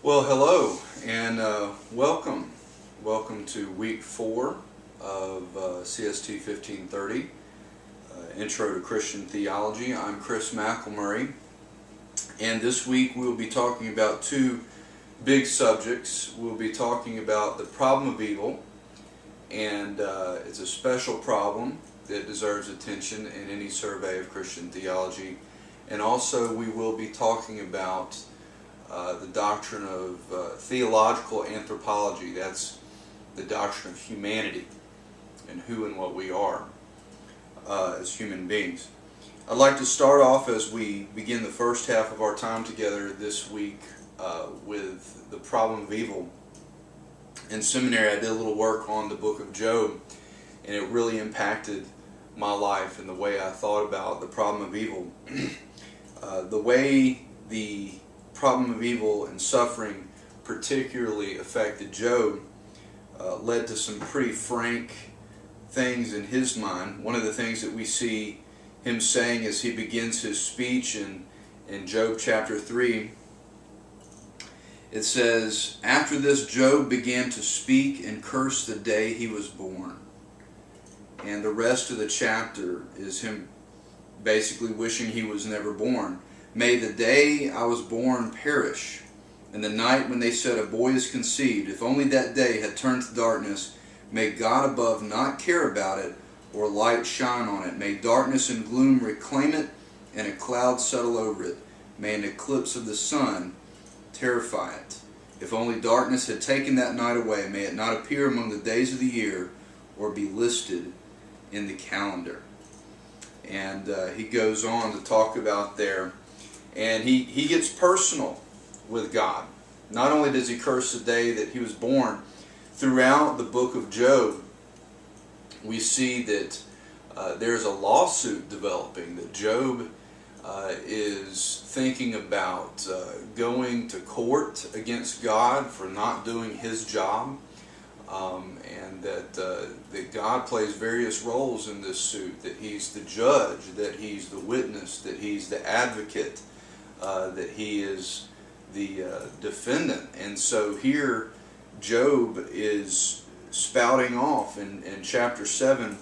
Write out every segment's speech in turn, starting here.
Well, hello and welcome. Welcome to week 4 of CST1530, Intro to Christian Theology. I'm Chris McElmurray, and this week we'll be talking about two big subjects. We'll be talking about the problem of evil, and it's a special problem that deserves attention in any survey of Christian theology. And also we will be talking about the doctrine of theological anthropology. That's the doctrine of humanity and who and what we are as human beings. I'd like to start off as we begin the first half of our time together this week with the problem of evil. In seminary I did a little work on the book of Job, and it really impacted my life and the way I thought about the problem of evil. The way the problem of evil and suffering particularly affected Job led to some pretty frank things in his mind. One of the things that we see him saying as he begins his speech in Job chapter 3, it says, "After this Job began to speak and curse the day he was born." And the rest of the chapter is him basically wishing he was never born. "May the day I was born perish, and the night when they said a boy is conceived. If only that day had turned to darkness. May God above not care about it, or light shine on it. May darkness and gloom reclaim it, and a cloud settle over it. May an eclipse of the sun terrify it. If only darkness had taken that night away. May it not appear among the days of the year, or be listed in the calendar." And he goes on to talk about there. And he gets personal with God. Not only does he curse the day that he was born, throughout the book of Job, we see that there's a lawsuit developing, that Job is thinking about going to court against God for not doing his job, and that God plays various roles in this suit, that he's the judge, that he's the witness, that he's the advocate, that he is the defendant. And so here Job is spouting off in chapter 7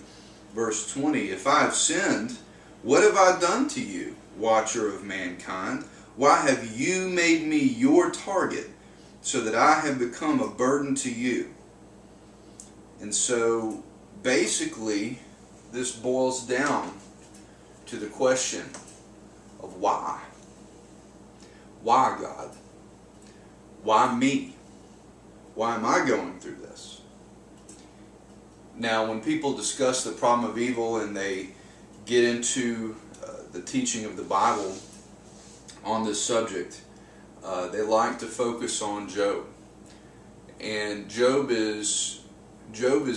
verse 20, "If I have sinned, what have I done to you, watcher of mankind? Why have you made me your target, so that I have become a burden to you?" And so basically this boils down to the question of why. Why, God? Why me? Why am I going through this? Now, when people discuss the problem of evil and they get into the teaching of the Bible on this subject, they like to focus on Job. And Job is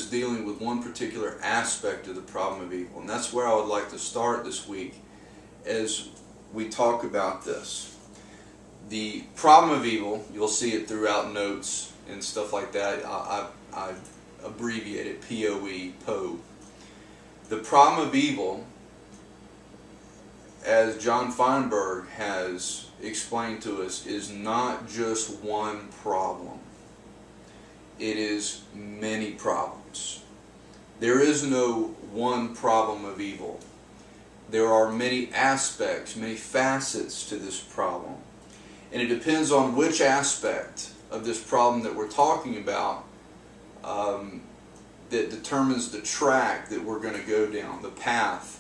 dealing with one particular aspect of the problem of evil. And that's where I would like to start this week as we talk about this. The problem of evil, you'll see it throughout notes and stuff like that. I abbreviate it POE, POE. The problem of evil, as John Feinberg has explained to us, is not just one problem. It is many problems. There is no one problem of evil. There are many aspects, many facets to this problem. And it depends on which aspect of this problem that we're talking about that determines the track that we're going to go down, the path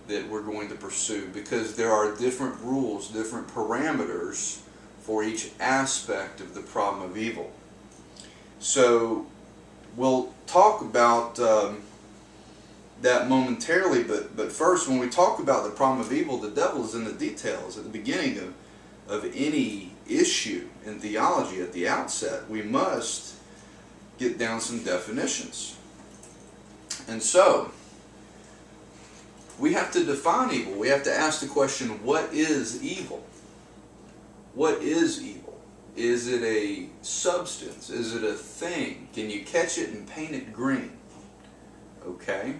that we're going to pursue, because there are different rules, different parameters for each aspect of the problem of evil. So we'll talk about that momentarily, but first, when we talk about the problem of evil, the devil is in the details. At the beginning of any issue in theology, at the outset, we must get down some definitions. And so we have to define evil. We have to ask the question, what is evil? What is evil? Is it a substance? Is it a thing? Can you catch it and paint it green? Okay.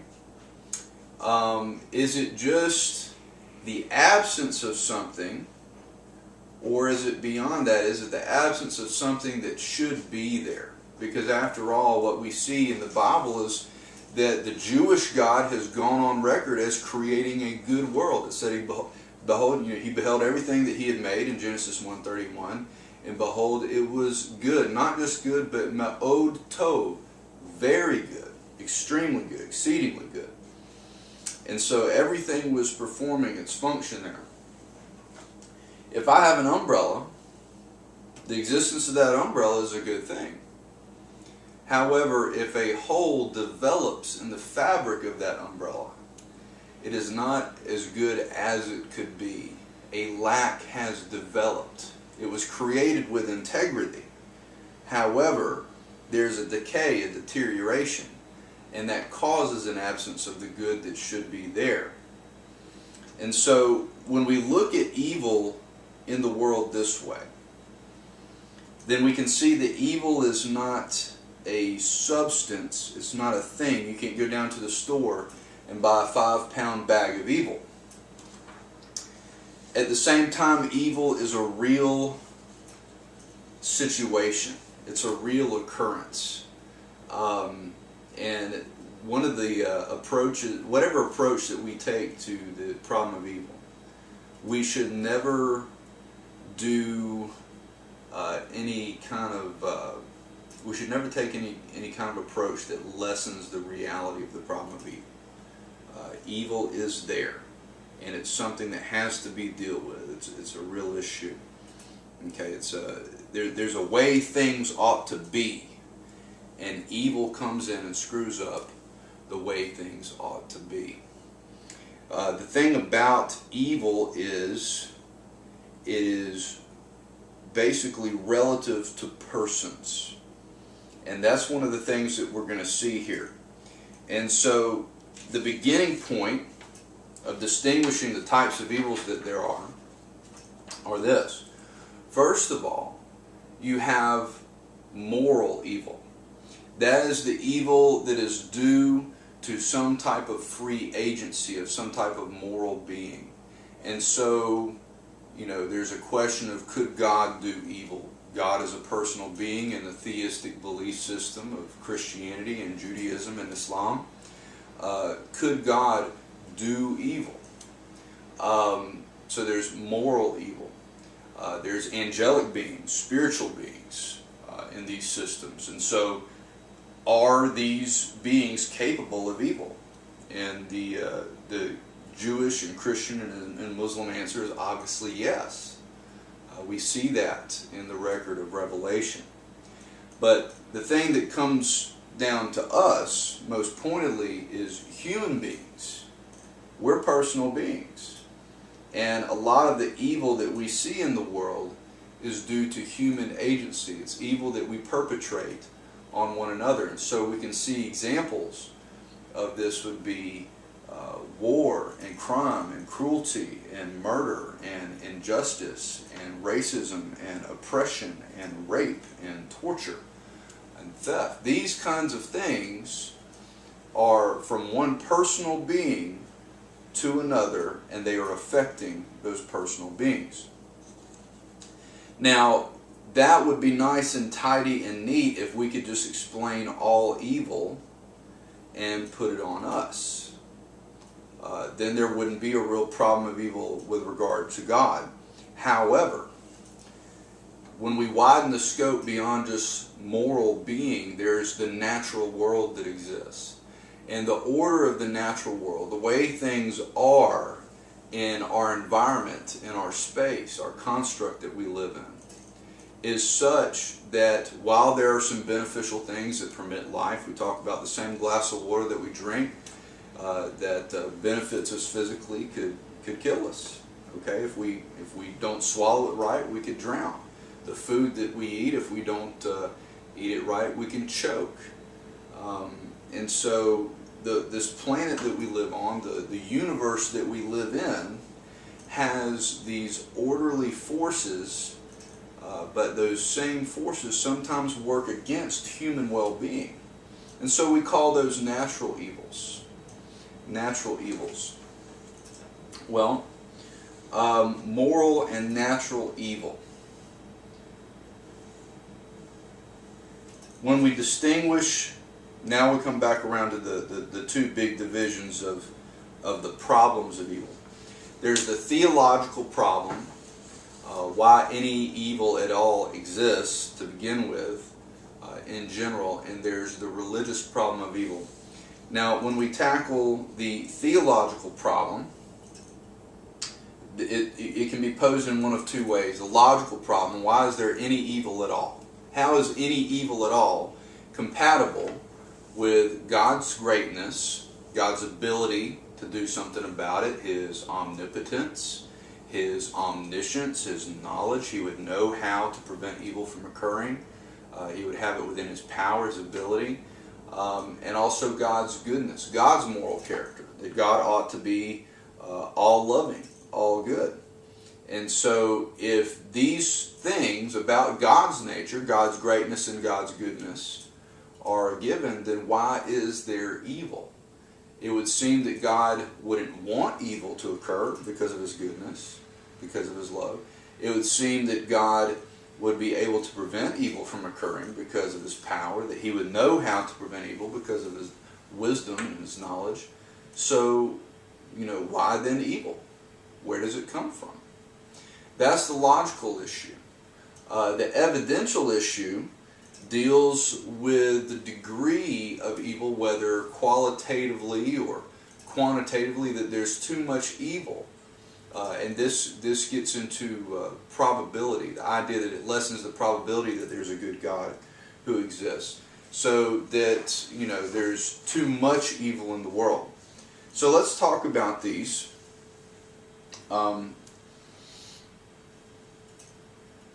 Is it just the absence of something, Or is it beyond that? Is it the absence of something that should be there? Because after all, what we see in the Bible is that the Jewish God has gone on record as creating a good world. It said he beheld everything that he had made in Genesis 1:31, and behold, it was good. Not just good, but ma'od tov, very good, extremely good, exceedingly good. And so everything was performing its function there. If I have an umbrella, the existence of that umbrella is a good thing. However, if a hole develops in the fabric of that umbrella, it is not as good as it could be. A lack has developed. It was created with integrity. However, there's a decay, a deterioration, and that causes an absence of the good that should be there. And so when we look at evil in the world this way, then we can see that evil is not a substance, it's not a thing. You can't go down to the store and buy a 5-pound bag of evil. At the same time, evil is a real situation. It's a real occurrence. And one of the approaches, whatever approach that we take to the problem of evil, we should never do we should never take any kind of approach that lessens the reality of the problem of evil. Evil is there, and it's something that has to be dealt with. It's a real issue. Okay, there's a way things ought to be, and evil comes in and screws up the way things ought to be. The thing about evil is it is basically relative to persons. And that's one of the things that we're going to see here. And so the beginning point of distinguishing the types of evils that there are this. First of all, you have moral evil. That is the evil that is due to some type of free agency, of some type of moral being. And so, there's a question of, could God do evil? God is a personal being in the theistic belief system of Christianity and Judaism and Islam. Could God do evil? So there's moral evil. There's angelic beings, spiritual beings in these systems. And so are these beings capable of evil? And the Jewish and Christian and Muslim answer is obviously yes. We see that in the record of Revelation. But the thing that comes down to us, most pointedly, is human beings. We're personal beings. And a lot of the evil that we see in the world is due to human agency. It's evil that we perpetrate on one another. And so we can see examples of this would be war and crime and cruelty and murder and injustice and racism and oppression and rape and torture and theft. These kinds of things are from one personal being to another, and they are affecting those personal beings. Now, that would be nice and tidy and neat if we could just explain all evil and put it on us. Then there wouldn't be a real problem of evil with regard to God. However, when we widen the scope beyond just moral being, there's the natural world that exists. And the order of the natural world, the way things are in our environment, in our space, our construct that we live in, is such that while there are some beneficial things that permit life, we talk about the same glass of water that we drink that benefits us physically could kill us. Okay, if we don't swallow it right, we could drown. The food that we eat, if we don't eat it right, we can choke. And so this planet that we live on, the universe that we live in, has these orderly forces, but those same forces sometimes work against human well-being. And so we call those natural evils. Natural evils. Well, Moral and natural evil. When we distinguish, now we come back around to the two big divisions of the problems of evil. There's the theological problem, why any evil at all exists to begin with, in general, and there's the religious problem of evil. Now, when we tackle the theological problem, it can be posed in one of two ways. The logical problem, why is there any evil at all? How is any evil at all compatible with God's greatness, God's ability to do something about it, His omnipotence, His omniscience, His knowledge? He would know how to prevent evil from occurring. He would have it within His power, His ability, and also God's goodness, God's moral character, that God ought to be all-loving, all-good. And so if these things about God's nature, God's greatness and God's goodness are given, then why is there evil? It would seem that God wouldn't want evil to occur because of His goodness, because of His love. It would seem that God would be able to prevent evil from occurring because of His power, that He would know how to prevent evil because of His wisdom and His knowledge. So, why then evil? Where does it come from? That's the logical issue. The evidential issue deals with the degree of evil, whether qualitatively or quantitatively, that there's too much evil. And this gets into probability, the idea that it lessens the probability that there's a good God who exists, so that there's too much evil in the world. So let's talk about these.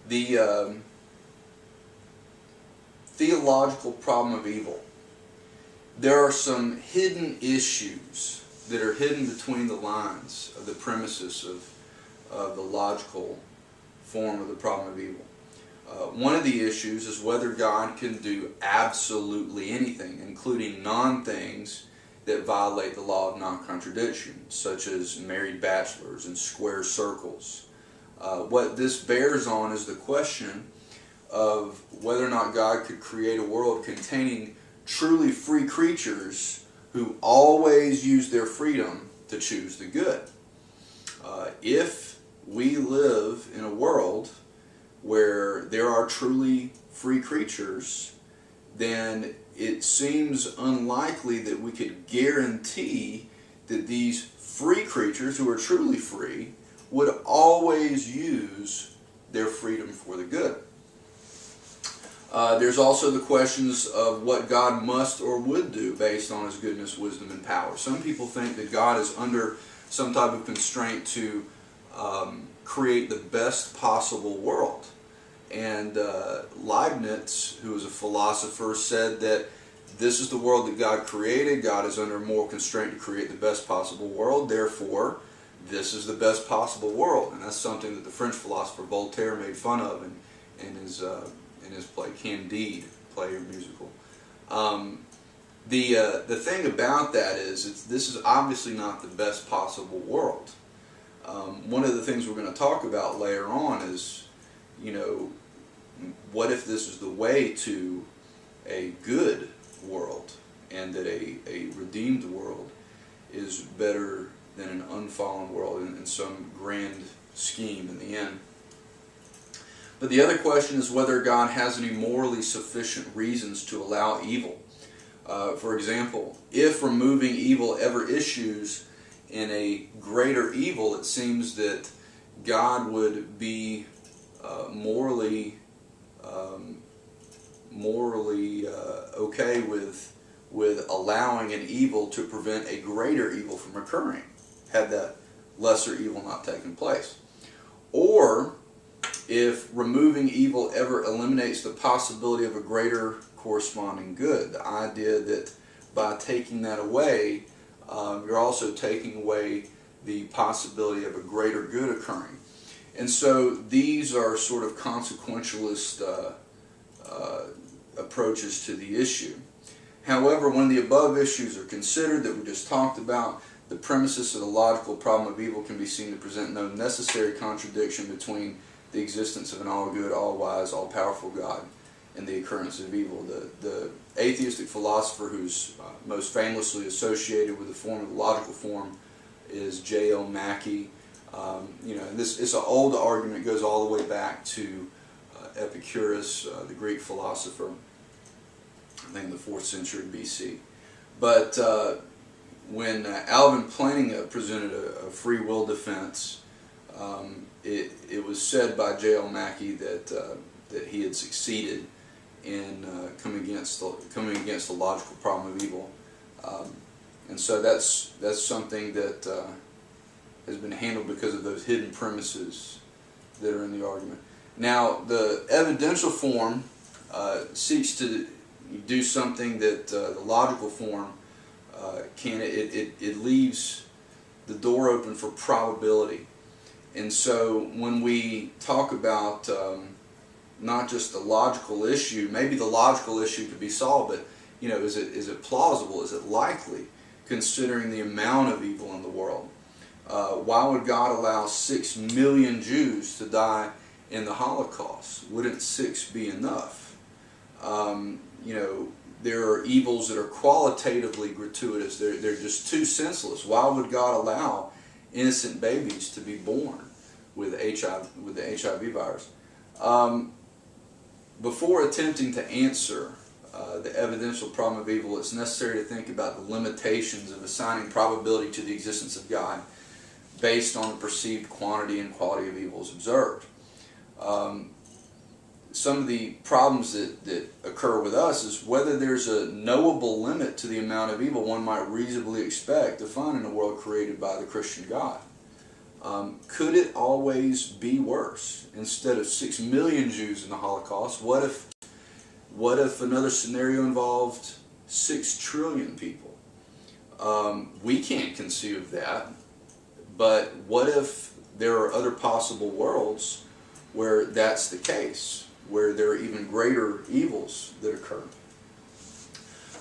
The theological problem of evil. There are some hidden issues that are hidden between the lines of the premises of the logical form of the problem of evil. One of the issues is whether God can do absolutely anything, including non-things that violate the law of non-contradiction, such as married bachelors and square circles. What this bears on is the question of whether or not God could create a world containing truly free creatures who always use their freedom to choose the good. If we live in a world where there are truly free creatures, then it seems unlikely that we could guarantee that these free creatures who are truly free would always use their freedom for the good. There's also the questions of what God must or would do based on His goodness, wisdom, and power. Some people think that God is under some type of constraint to create the best possible world. And Leibniz, who was a philosopher, said that this is the world that God created. God is under moral constraint to create the best possible world. Therefore, this is the best possible world. And that's something that the French philosopher Voltaire made fun of in his play Candide, play or musical. The thing about that is this is obviously not the best possible world. One of the things we're going to talk about later on is, what if this is the way to a good world, and that a redeemed world is better than an unfallen world in some grand scheme in the end. But the other question is whether God has any morally sufficient reasons to allow evil. For example, if removing evil ever issues in a greater evil, it seems that God would be morally okay with allowing an evil to prevent a greater evil from occurring, had that lesser evil not taken place. Or if removing evil ever eliminates the possibility of a greater corresponding good, the idea that by taking that away, you're also taking away the possibility of a greater good occurring. And so these are sort of consequentialist approaches to the issue. However, when the above issues are considered that we just talked about, the premises of the logical problem of evil can be seen to present no necessary contradiction between the existence of an all-good, all-wise, all-powerful God and the occurrence of evil. The atheistic philosopher who's most famously associated with the form of the logical form is J.L. Mackie. It's an old argument. It goes all the way back to Epicurus, the Greek philosopher, I think in the 4th century BC. But when Alvin Plantinga presented a free will defense, it was said by J.L. Mackie that he had succeeded in coming against the logical problem of evil, and so that's something that has been handled because of those hidden premises that are in the argument. Now, the evidential form seeks to do something that the logical form can. It leaves the door open for probability. And so when we talk about not just the logical issue, maybe the logical issue could be solved, but is it plausible? Is it likely, considering the amount of evil in the world? Why would God allow 6 million Jews to die in the Holocaust? Wouldn't 6 be enough? There are evils that are qualitatively gratuitous. They're just too senseless. Why would God allow innocent babies to be born with the HIV virus? Before attempting to answer the evidential problem of evil, it's necessary to think about the limitations of assigning probability to the existence of God based on the perceived quantity and quality of evils observed. Some of the problems that occur with us is whether there's a knowable limit to the amount of evil one might reasonably expect to find in a world created by the Christian God. Could it always be worse? Instead of 6 million Jews in the Holocaust, what if another scenario involved 6 trillion people? We can't conceive of that, but what if there are other possible worlds where that's the case, where there are even greater evils that occur?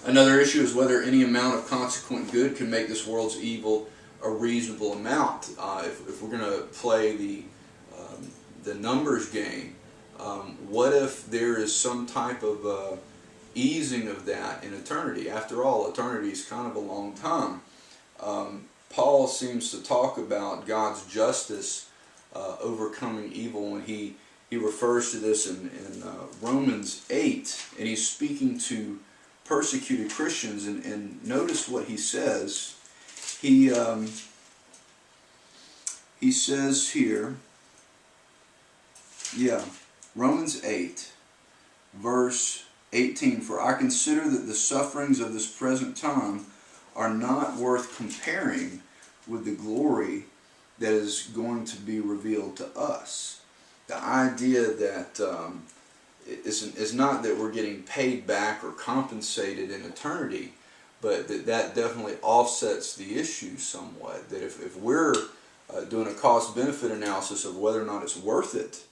Another issue is whether any amount of consequent good can make this world's evil a reasonable amount. If we're going to play the numbers game, what if there is some type of easing of that in eternity? After all, eternity is kind of a long time. Paul seems to talk about God's justice overcoming evil when he refers to this in Romans 8, and he's speaking to persecuted Christians, and notice what he says. He says here, Romans 8, verse 18, "For I consider that the sufferings of this present time are not worth comparing with the glory that is going to be revealed to us." The idea that is not that we're getting paid back or compensated in eternity, but that definitely offsets the issue somewhat. That if we're doing a cost-benefit analysis of whether or not it's worth it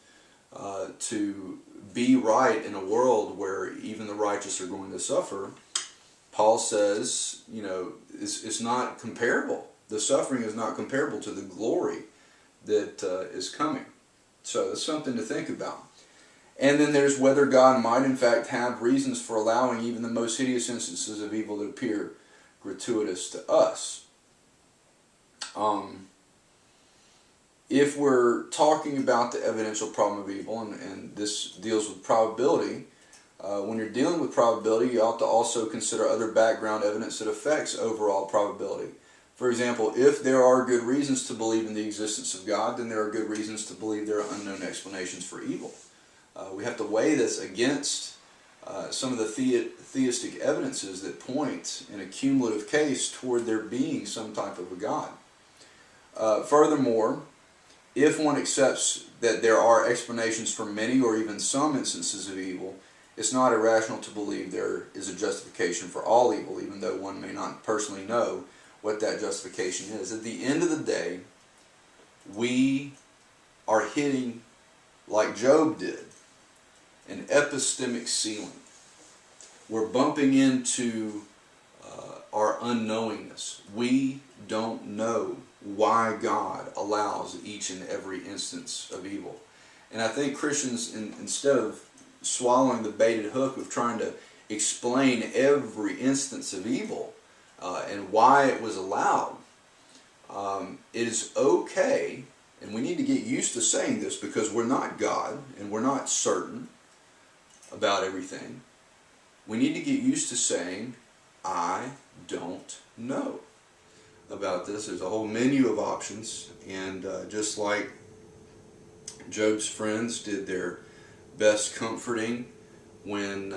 to be right in a world where even the righteous are going to suffer, Paul says, it's not comparable. The suffering is not comparable to the glory that is coming. So that's something to think about. And then there's whether God might in fact have reasons for allowing even the most hideous instances of evil that appear gratuitous to us. If we're talking about the evidential problem of evil, and this deals with probability, when you're dealing with probability, you ought to also consider other background evidence that affects overall probability. For example, if there are good reasons to believe in the existence of God, then there are good reasons to believe there are unknown explanations for evil. We have to weigh this against some of the theistic evidences that point in a cumulative case toward there being some type of a God. Furthermore, if one accepts that there are explanations for many or even some instances of evil, it's not irrational to believe there is a justification for all evil, even though one may not personally know what that justification is. At the end of the day, we are hitting, like Job did, an epistemic ceiling. We're bumping into our unknowingness. We don't know why God allows each and every instance of evil. And I think Christians, instead of swallowing the baited hook of trying to explain every instance of evil and why it was allowed, it is okay, and we need to get used to saying this because we're not God and we're not certain about everything. We need to get used to saying, I don't know about this. There's a whole menu of options, and just like Job's friends did their best comforting when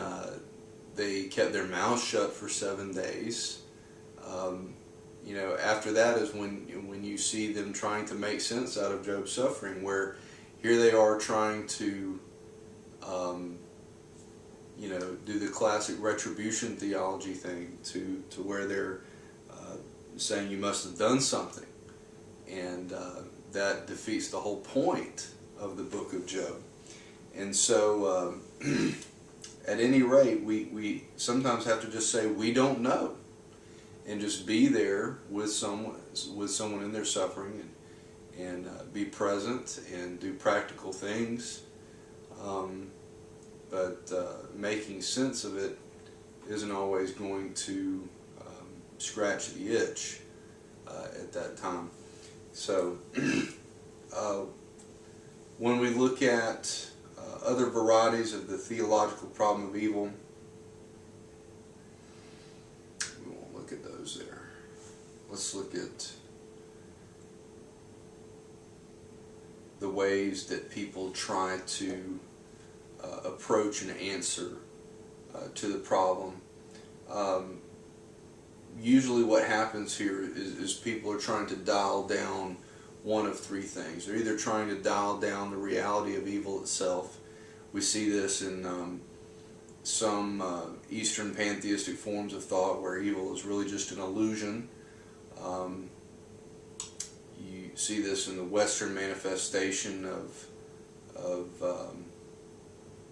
they kept their mouths shut for 7 days, you know, after that is when you see them trying to make sense out of Job's suffering, where here they are trying to you know, do the classic retribution theology thing to where they're saying you must have done something, and that defeats the whole point of the book of Job. And so at any rate, we sometimes have to just say we don't know, and just be there with someone in their suffering, and be present and do practical things. But making sense of it isn't always going to scratch the itch at that time. So when we look at other varieties of the theological problem of evil, we won't look at those there. Let's look at the ways that people try to approach and answer to the problem. Usually what happens here is people are trying to dial down one of three things. They're either trying to dial down the reality of evil itself. We see this in some Eastern pantheistic forms of thought where evil is really just an illusion. You see this in the Western manifestation of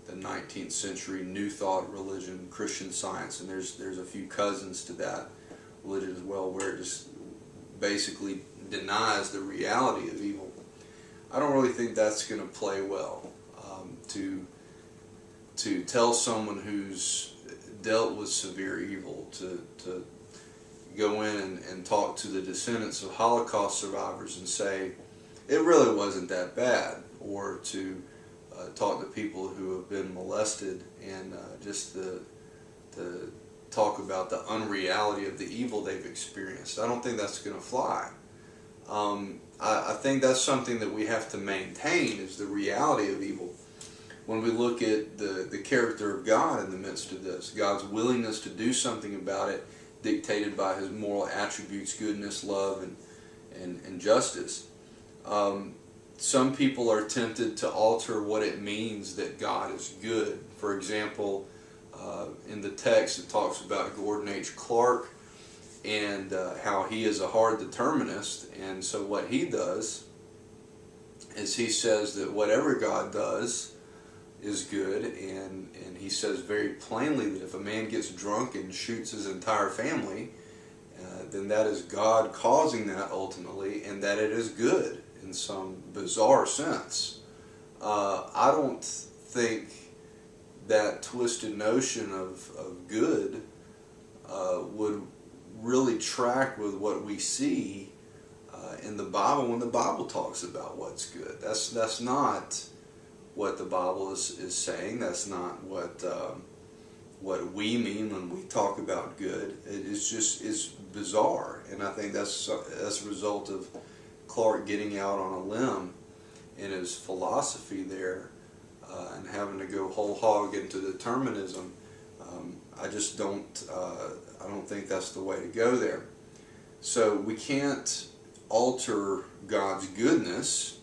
the 19th century New Thought religion, Christian Science, and there's a few cousins to that religion as well, where it just basically denies the reality of evil. I don't really think that's going to play well. To tell someone who's dealt with severe evil to go in and talk to the descendants of Holocaust survivors and say it really wasn't that bad, or to talk to people who have been molested and just to talk about the unreality of the evil they've experienced. I don't think that's going to fly. I think that's something that we have to maintain, is the reality of evil. When we look at the character of God in the midst of this, God's willingness to do something about it, dictated by His moral attributes, goodness, love, and justice. Some people are tempted to alter what it means that God is good. For example, in the text it talks about Gordon H. Clark and how he is a hard determinist, and so what he does is he says that whatever God does is good, and he says very plainly that if a man gets drunk and shoots his entire family, then that is God causing that ultimately, and that it is good in some bizarre sense. I don't think that twisted notion of good would really track with what we see in the Bible when the Bible talks about what's good. That's not what the Bible is saying. That's not what we mean when we talk about good. It's bizarre, and I think that's a result of Clark getting out on a limb in his philosophy there and having to go whole hog into determinism. I just don't. I don't think that's the way to go there. So we can't alter God's goodness.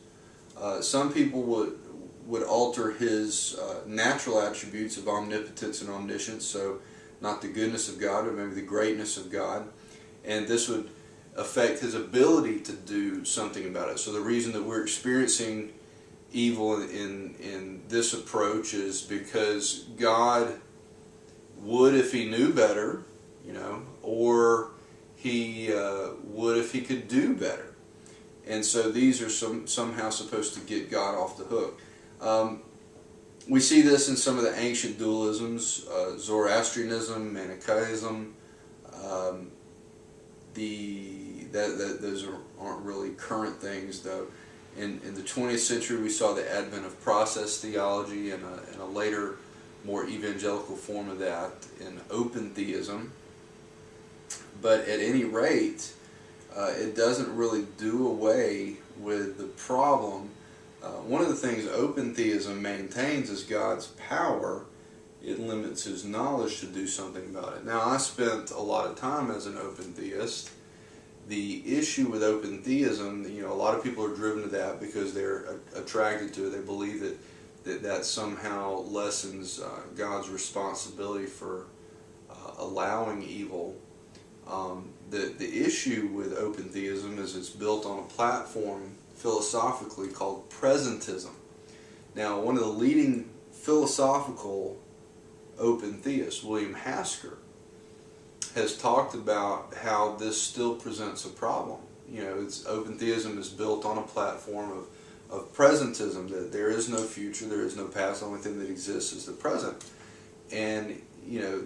Some people would alter His natural attributes of omnipotence and omniscience, so not the goodness of God, but maybe the greatness of God, and this would affect His ability to do something about it. So the reason that we're experiencing evil in this approach is because God would, if He knew better, or he would if he could do better. And so these are somehow supposed to get God off the hook. We see this in some of the ancient dualisms, Zoroastrianism, Manichaeism. Those aren't really current things, though. In the 20th century, we saw the advent of process theology and a later, more evangelical form of that in open theism. But at any rate, it doesn't really do away with the problem. One of the things open theism maintains is God's power. It limits His knowledge to do something about it. Now, I spent a lot of time as an open theist. The issue with open theism, a lot of people are driven to that because they're attracted to it. They believe that somehow lessens God's responsibility for allowing evil. The issue with open theism is it's built on a platform philosophically called presentism. Now, one of the leading philosophical open theists, William Hasker, has talked about how this still presents a problem. Open theism is built on a platform of presentism, that there is no future, there is no past, the only thing that exists is the present. And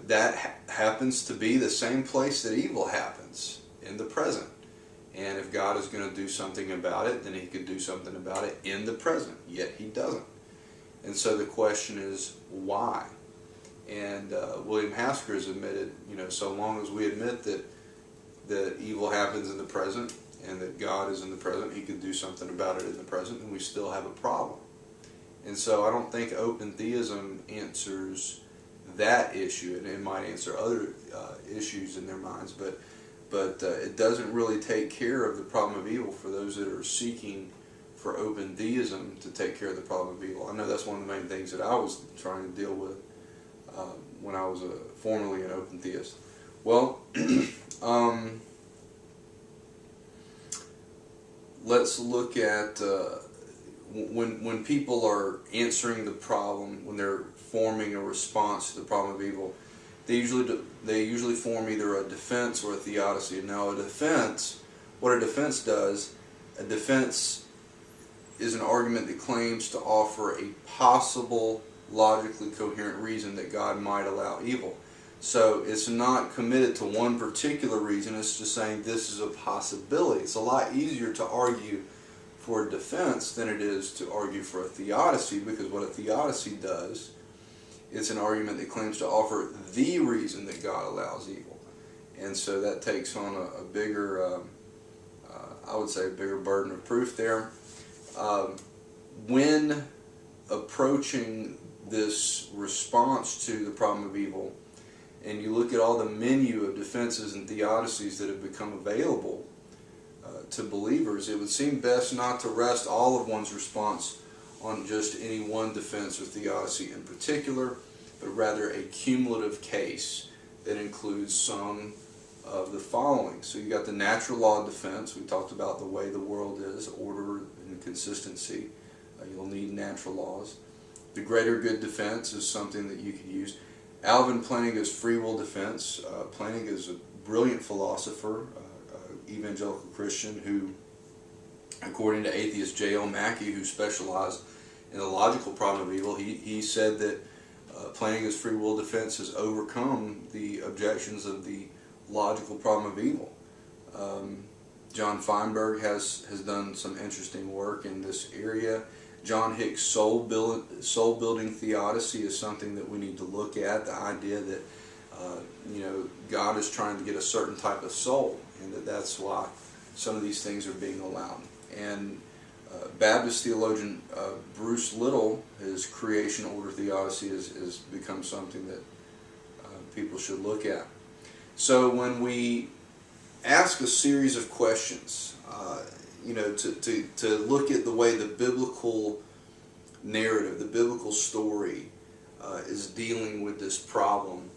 that happens to be the same place that evil happens, in the present. And if God is going to do something about it, then He could do something about it in the present, yet He doesn't. And so the question is, why? And William Hasker has admitted, so long as we admit that evil happens in the present and that God is in the present, He could do something about it in the present, and we still have a problem. And so I don't think open theism answers that issue, and it might answer other issues in their minds, but it doesn't really take care of the problem of evil for those that are seeking for open theism to take care of the problem of evil. I know that's one of the main things that I was trying to deal with when I was formerly an open theist. Well, let's look at when people are answering the problem, when they're forming a response to the problem of evil, they usually form either a defense or a theodicy. Now, what a defense does, a defense is an argument that claims to offer a possible, logically coherent reason that God might allow evil. So it's not committed to one particular reason, it's just saying this is a possibility. It's a lot easier to argue for a defense than it is to argue for a theodicy, because what a theodicy does, it's an argument that claims to offer the reason that God allows evil. And so that takes on a bigger, I would say, a bigger burden of proof there. When approaching this response to the problem of evil, and you look at all the menu of defenses and theodicies that have become available to believers, it would seem best not to rest all of one's response on just any one defense or theodicy in particular, but rather a cumulative case that includes some of the following. So you got the natural law defense. We talked about the way the world is, order and consistency. You'll need natural laws. The greater good defense is something that you could use. Alvin Plantinga's free will defense. Plantinga is a brilliant philosopher, evangelical Christian, who, according to atheist J.L. Mackie, who specialized in the logical problem of evil, he said that Plantinga's free will defense has overcome the objections of the logical problem of evil. John Feinberg has done some interesting work in this area. John Hick's soul-building theodicy is something that we need to look at, the idea that God is trying to get a certain type of soul, and that's why some of these things are being allowed. And Baptist theologian Bruce Little, his creation order theodicy has become something that people should look at. So when we ask a series of questions, to look at the way the biblical narrative, the biblical story is dealing with this problem,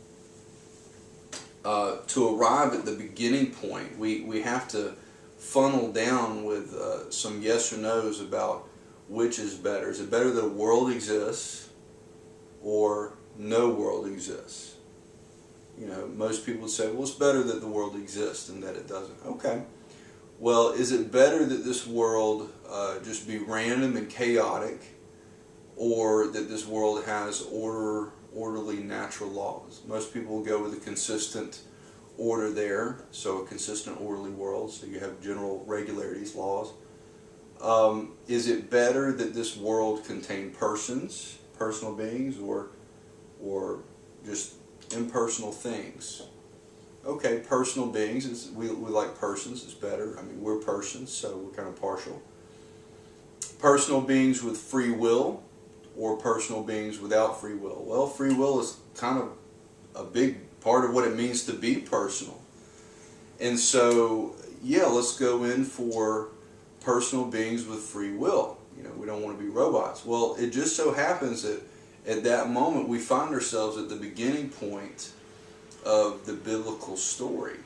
to arrive at the beginning point, we have to funnel down with some yes or no's about which is better. Is it better that a world exists or no world exists? most people would say, well, it's better that the world exists than that it doesn't. Okay. Well, is it better that this world just be random and chaotic, or that this world has orderly natural laws? Most people will go with a consistent order there, so a consistent orderly world, so you have general regularities, laws. Is it better that this world contain persons, personal beings, or just impersonal things? Okay, personal beings, we like persons, it's better. I mean, we're persons, so we're kind of partial. Personal beings with free will, or personal beings without free will? Well, free will is kind of a big part of what it means to be personal. And so, yeah, let's go in for personal beings with free will. We don't want to be robots. Well, it just so happens that at that moment we find ourselves at the beginning point of the biblical story,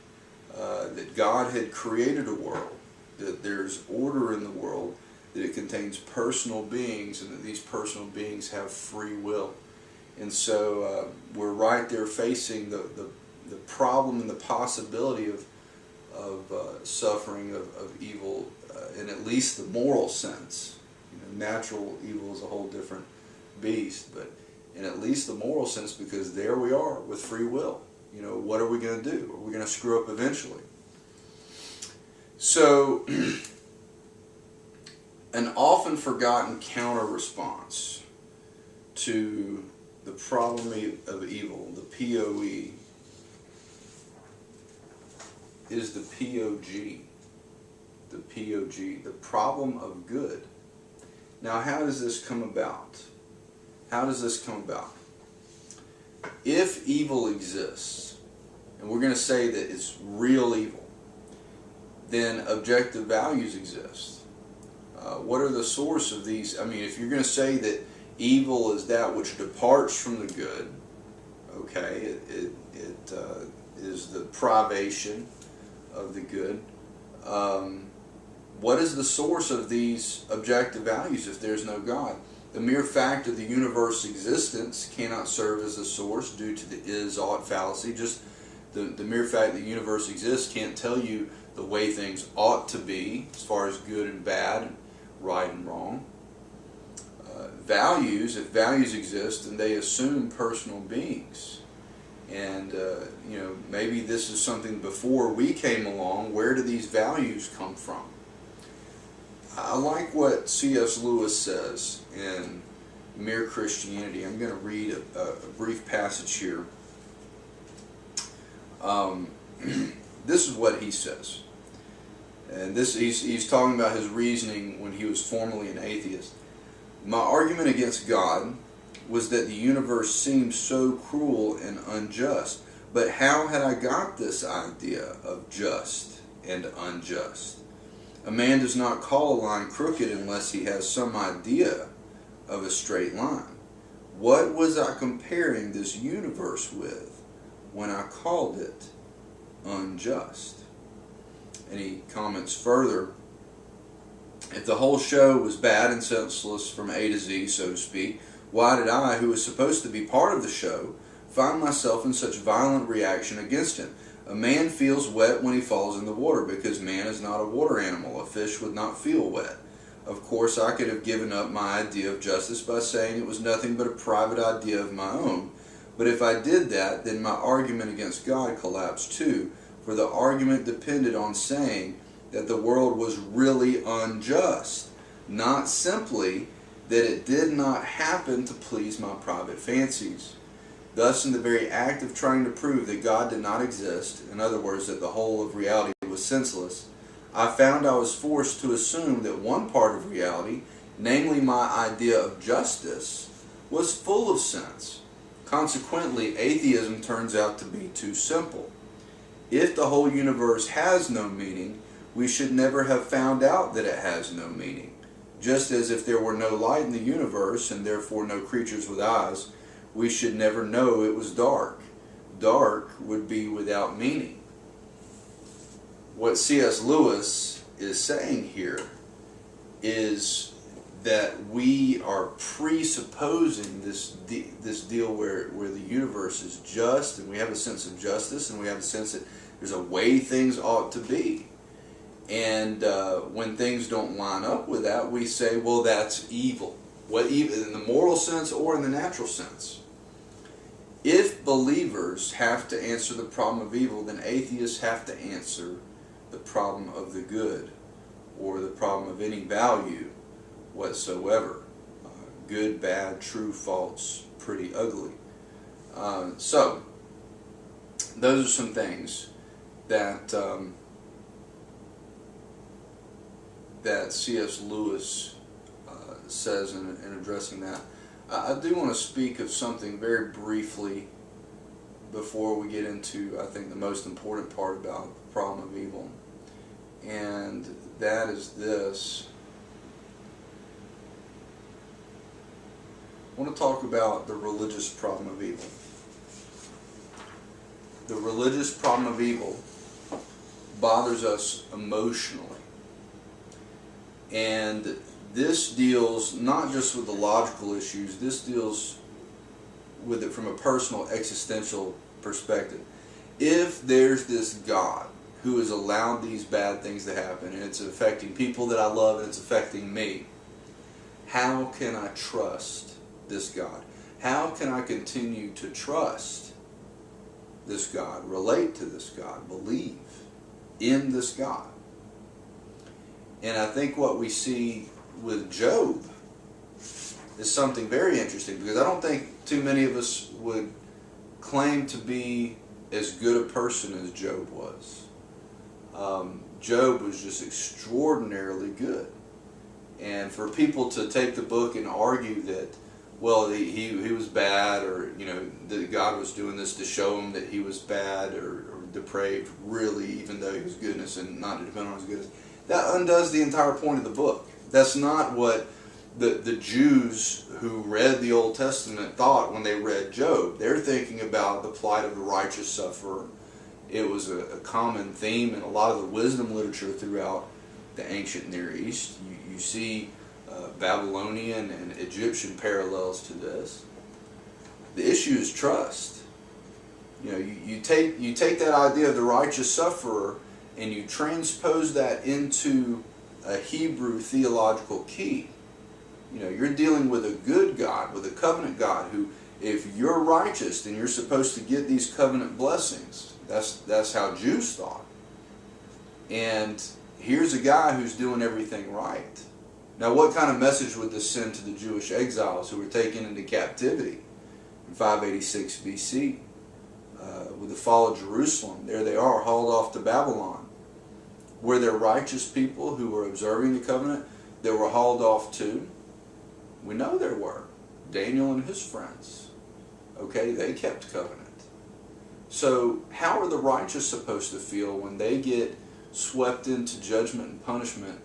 that God had created a world, that there's order in the world, that it contains personal beings, and that these personal beings have free will. And so we're right there facing the problem and the possibility of suffering of evil in at least the moral sense. Natural evil is a whole different beast, but in at least the moral sense, because there we are with free will. What are we going to do? Are we going to screw up eventually? So, an often forgotten counter response to the problem of evil, the POE, is the POG. The POG, the problem of good. Now, how does this come about? How does this come about? If evil exists, and we're going to say that it's real evil, then objective values exist. What are the source of these? I mean, if you're going to say that evil is that which departs from the good, okay, it is the privation of the good. What is the source of these objective values if there's no God? The mere fact of the universe's existence cannot serve as a source due to the is-ought fallacy. Just the mere fact that the universe exists can't tell you the way things ought to be as far as good and bad, and right and wrong. Values, if values exist, then they assume personal beings. And, maybe this is something before we came along. Where do these values come from? I like what C.S. Lewis says in Mere Christianity. I'm going to read a brief passage here. This is what he says. And he's talking about his reasoning when he was formerly an atheist. My argument against God was that the universe seemed so cruel and unjust. But how had I got this idea of just and unjust? A man does not call a line crooked unless he has some idea of a straight line. What was I comparing this universe with when I called it unjust? And he comments further, if the whole show was bad and senseless from A to Z, so to speak, why did I, who was supposed to be part of the show, find myself in such violent reaction against him? A man feels wet when he falls in the water because man is not a water animal. A fish would not feel wet. Of course, I could have given up my idea of justice by saying it was nothing but a private idea of my own. But if I did that, then my argument against God collapsed too, for the argument depended on saying that the world was really unjust, not simply that it did not happen to please my private fancies. Thus, in the very act of trying to prove that God did not exist, in other words, that the whole of reality was senseless, I found I was forced to assume that one part of reality, namely my idea of justice, was full of sense. Consequently, atheism turns out to be too simple. If the whole universe has no meaning, we should never have found out that it has no meaning. Just as if there were no light in the universe, and therefore no creatures with eyes, we should never know it was dark. Dark would be without meaning. What C.S. Lewis is saying here is that we are presupposing this deal where the universe is just, and we have a sense of justice, and we have a sense that there's a way things ought to be. And when things don't line up with that, we say, well, that's evil. What, even in the moral sense or in the natural sense. If believers have to answer the problem of evil, then atheists have to answer the problem of the good, or the problem of any value whatsoever. Good, bad, true, false, pretty, ugly. So, those are some things that that C.S. Lewis says in addressing that. I do want to speak of something very briefly before we get into, I think, the most important part about the problem of evil. And that is this. I want to talk about the religious problem of evil. The religious problem of evil bothers us emotionally. And this deals not just with the logical issues, this deals with it from a personal existential perspective. If there's this God who has allowed these bad things to happen, and it's affecting people that I love, and it's affecting me, how can I trust this God? How can I continue to trust this God, relate to this God, believe in this God? And I think what we see with Job is something very interesting, because I don't think too many of us would claim to be as good a person as Job was. Job was just extraordinarily good. And for people to take the book and argue that, well, he was bad, or, you know, that God was doing this to show him that he was bad or depraved, really, even though he was goodness and not to depend on his goodness, that undoes the entire point of the book. That's not what the Jews who read the Old Testament thought when they read Job. They're thinking about the plight of the righteous sufferer. It was a common theme in a lot of the wisdom literature throughout the ancient Near East. You see Babylonian and Egyptian parallels to this. The issue is trust. You know, you take that idea of the righteous sufferer and you transpose that into a Hebrew theological key. You know, you're dealing with a good God, with a covenant God, who, if you're righteous, then you're supposed to get these covenant blessings. That's how Jews thought. And here's a guy who's doing everything right. Now, what kind of message would this send to the Jewish exiles who were taken into captivity in 586 BC? With the fall of Jerusalem, there they are, hauled off to Babylon. Were there righteous people who were observing the covenant that were hauled off too? We know there were. Daniel and his friends. Okay, they kept covenant. So how are the righteous supposed to feel when they get swept into judgment and punishment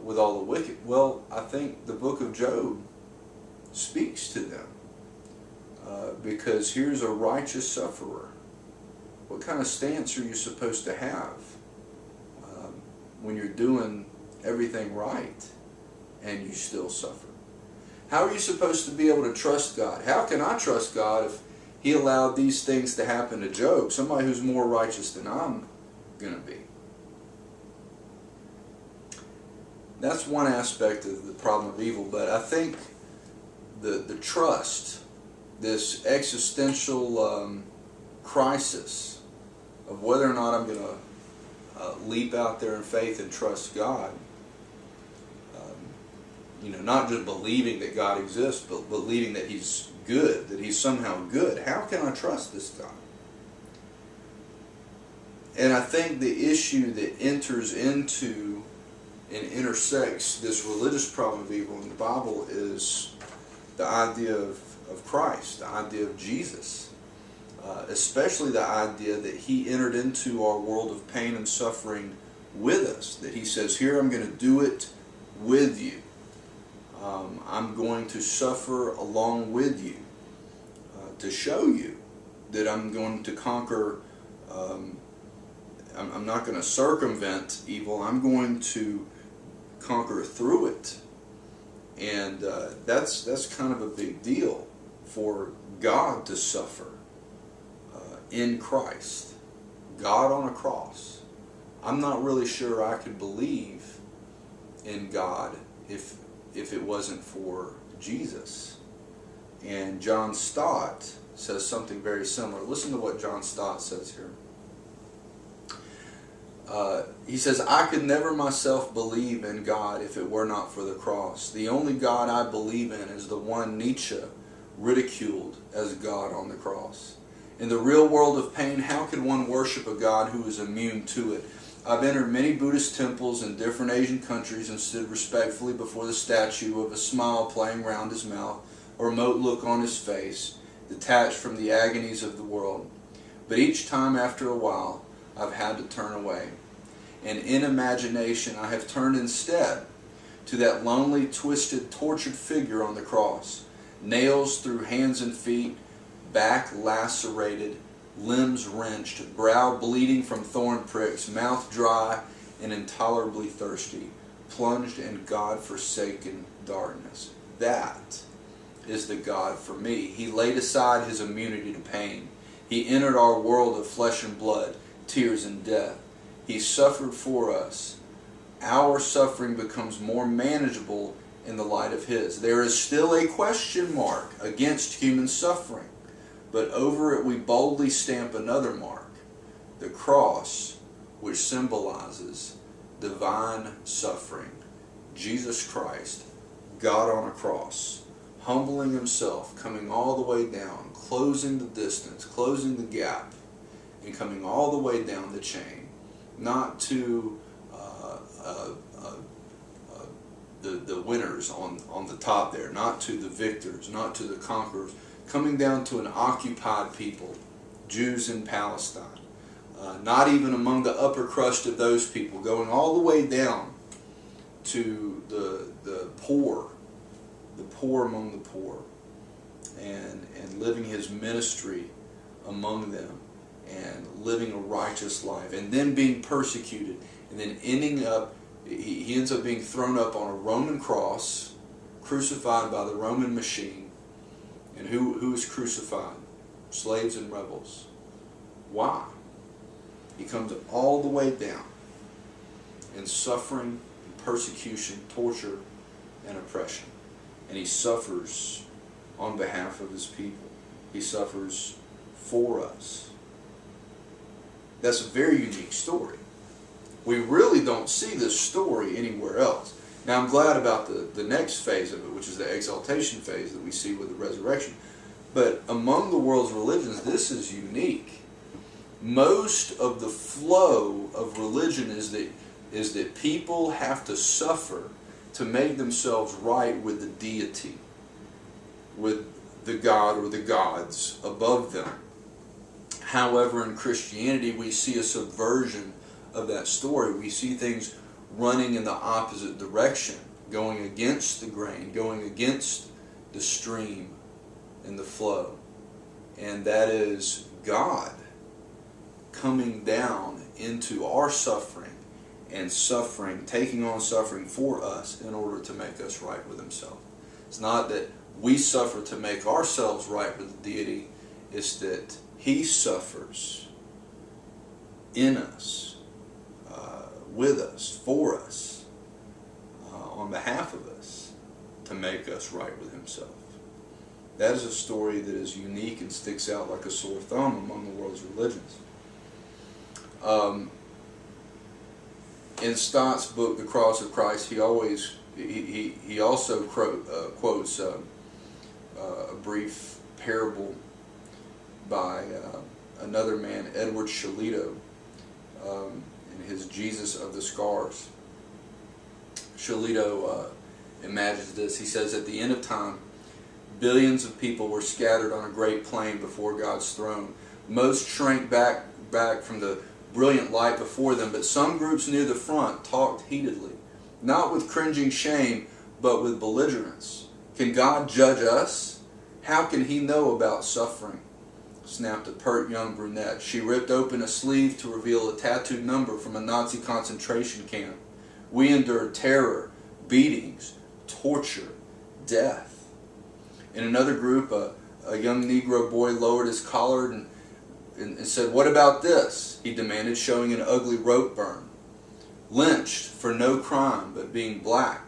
with all the wicked? Well, I think the book of Job speaks to them. Because here's a righteous sufferer. What kind of stance are you supposed to have when you're doing everything right and you still suffer? How are you supposed to be able to trust God? How can I trust God if He allowed these things to happen to Job, somebody who's more righteous than I'm going to be? That's one aspect of the problem of evil, but I think the trust, this existential crisis of whether or not I'm going to leap out there in faith and trust God, you know, not just believing that God exists, but believing that He's good, that He's somehow good. How can I trust this God? And I think the issue that enters into and intersects this religious problem of evil in the Bible is the idea of Christ, the idea of Jesus, especially the idea that He entered into our world of pain and suffering with us, that He says, here, I'm going to do it with you. I'm going to suffer along with you to show you that I'm going to conquer. I'm not going to circumvent evil. I'm going to conquer through it. And that's kind of a big deal for God to suffer in Christ. God on a cross. I'm not really sure I could believe in God if it wasn't for Jesus. And John Stott says something very similar. Listen to what John Stott says here. He says, I could never myself believe in God if it were not for the cross. The only God I believe in is the one Nietzsche ridiculed as God on the cross. In the real world of pain, how could one worship a God who is immune to it? I've entered many Buddhist temples in different Asian countries and stood respectfully before the statue of a smile playing round his mouth, a remote look on his face, detached from the agonies of the world. But each time after a while, I've had to turn away. And in imagination, I have turned instead to that lonely, twisted, tortured figure on the cross. Nails through hands and feet, back lacerated, limbs wrenched, brow bleeding from thorn pricks, mouth dry and intolerably thirsty, plunged in God-forsaken darkness. That is the God for me. He laid aside his immunity to pain. He entered our world of flesh and blood, tears and death. He suffered for us. Our suffering becomes more manageable in the light of his. There is still a question mark against human suffering, but over it we boldly stamp another mark, the cross, which symbolizes divine suffering. Jesus Christ, God on a cross, humbling himself, coming all the way down, closing the distance, closing the gap, and coming all the way down the chain. Not to the winners on the top there, not to the victors, not to the conquerors, coming down to an occupied people, Jews in Palestine, not even among the upper crust of those people, going all the way down to the poor among the poor, and living his ministry among them, and living a righteous life, and then being persecuted, and then ending up, he ends up being thrown up on a Roman cross, crucified by the Roman machine. And who is crucified? Slaves and rebels. Why? He comes all the way down in suffering, persecution, torture, and oppression. And he suffers on behalf of his people. He suffers for us. That's a very unique story. We really don't see this story anywhere else. Now, I'm glad about the next phase of it, which is the exaltation phase that we see with the resurrection. But among the world's religions, this is unique. Most of the flow of religion is that people have to suffer to make themselves right with the deity, with the God or the gods above them. However, in Christianity, we see a subversion of that story. We see things running in the opposite direction, going against the grain, going against the stream and the flow. And that is God coming down into our suffering and suffering, taking on suffering for us in order to make us right with himself. It's not that we suffer to make ourselves right with the deity. It's that he suffers in us, with us, for us, on behalf of us, to make us right with himself. That is a story that is unique and sticks out like a sore thumb among the world's religions. In Stott's book, The Cross of Christ, he also quotes a brief parable by another man, Edward Shalito, in his Jesus of the Scars. Shalito imagines this. He says, at the end of time, billions of people were scattered on a great plain before God's throne. Most shrank back from the brilliant light before them, but some groups near the front talked heatedly, not with cringing shame, but with belligerence. Can God judge us? How can he know about suffering? Snapped a pert young brunette. She ripped open a sleeve to reveal a tattooed number from a Nazi concentration camp. We endured terror, beatings, torture, death. In another group, a young Negro boy lowered his collar and said, "What about this?" he demanded, showing an ugly rope burn. Lynched for no crime but being black.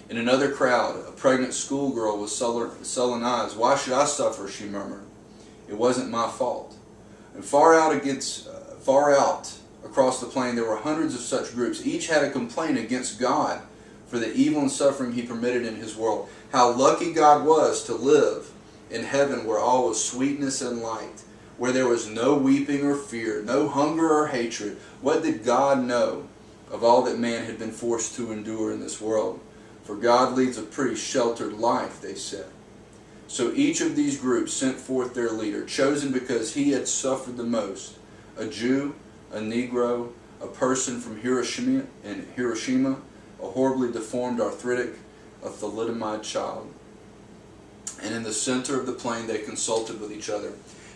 In another crowd, a pregnant schoolgirl with sullen eyes. "Why should I suffer?" she murmured. "It wasn't my fault." And far out across the plain, there were hundreds of such groups. Each had a complaint against God for the evil and suffering He permitted in His world. How lucky God was to live in heaven where all was sweetness and light, where there was no weeping or fear, no hunger or hatred. What did God know of all that man had been forced to endure in this world? For God leads a pretty sheltered life, they said. So each of these groups sent forth their leader, chosen because he had suffered the most, a Jew, a Negro, a person from Hiroshima, a horribly deformed arthritic, a thalidomide child. And in the center of the plain they consulted with each other.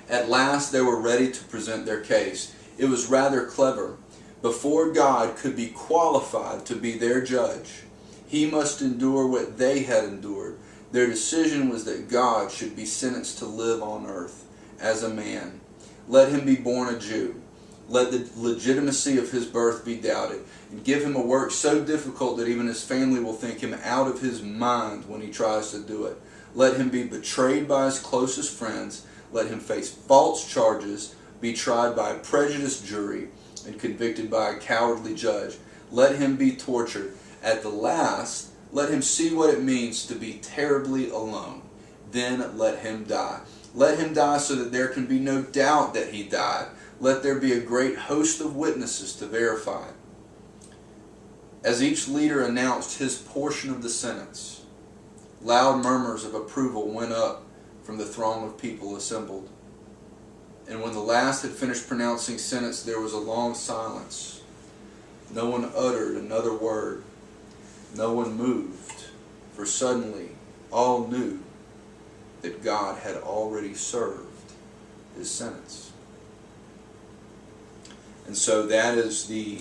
At last they were ready to present their case. It was rather clever. Before God could be qualified to be their judge, He must endure what they had endured. Their decision was that God should be sentenced to live on earth as a man. Let Him be born a Jew. Let the legitimacy of His birth be doubted, and give Him a work so difficult that even His family will think Him out of His mind when He tries to do it. Let Him be betrayed by His closest friends. Let Him face false charges, be tried by a prejudiced jury, and convicted by a cowardly judge. Let Him be tortured. At the last, let Him see what it means to be terribly alone. Then let Him die. Let Him die so that there can be no doubt that He died. Let there be a great host of witnesses to verify it. As each leader announced his portion of the sentence, loud murmurs of approval went up from the throng of people assembled. And when the last had finished pronouncing sentence, there was a long silence. No one uttered another word. No one moved, for suddenly all knew that God had already served His sentence. And so that is the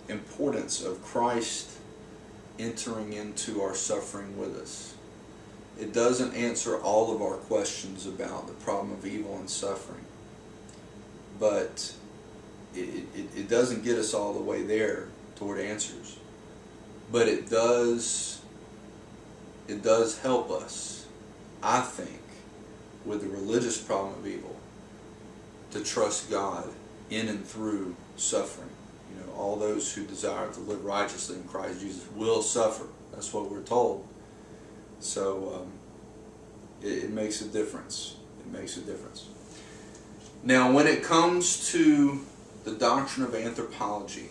importance of Christ entering into our suffering with us. It doesn't answer all of our questions about the problem of evil and suffering, but it doesn't get us all the way there toward answers. But it does help us, I think, with the religious problem of evil, to trust God in and through suffering. You know, all those who desire to live righteously in Christ Jesus will suffer. That's what we're told. So it makes a difference. It makes a difference. Now, when it comes to the doctrine of anthropology,